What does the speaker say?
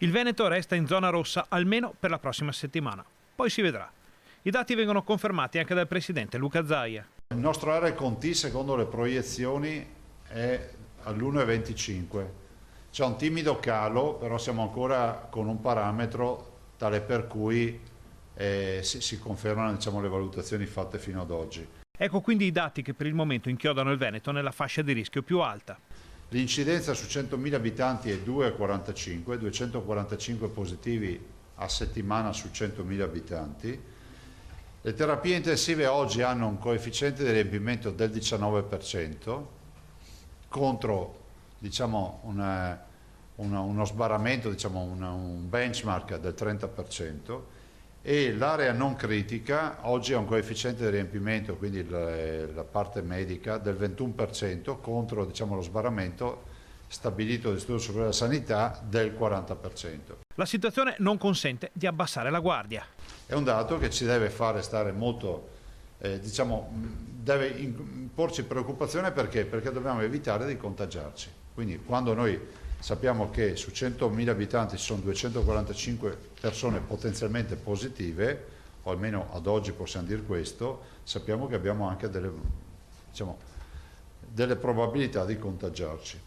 Il Veneto resta in zona rossa almeno per la prossima settimana. Poi si vedrà. I dati vengono confermati anche dal presidente Luca Zaia. Il nostro area conti, secondo le proiezioni, è all'1,25. C'è un timido calo, però siamo ancora con un parametro tale per cui si confermano, diciamo, le valutazioni fatte fino ad oggi. Ecco quindi i dati che per il momento inchiodano il Veneto nella fascia di rischio più alta. L'incidenza su 100.000 abitanti è 2,45, 245 positivi a settimana su 100.000 abitanti. Le terapie intensive oggi hanno un coefficiente di riempimento del 19% contro, diciamo, uno sbarramento, diciamo, un benchmark del 30%, e l'area non critica oggi ha un coefficiente di riempimento, quindi la parte medica, del 21% contro, diciamo, lo sbarramento stabilito dall'Istituto Superiore della Sanità del 40%. La situazione non consente di abbassare la guardia. È un dato che ci deve fare stare molto, diciamo, deve porci preoccupazione perché dobbiamo evitare di contagiarci. Quindi quando noi sappiamo che su 100.000 abitanti ci sono 245 persone potenzialmente positive, o almeno ad oggi possiamo dire questo, sappiamo che abbiamo anche delle probabilità di contagiarci.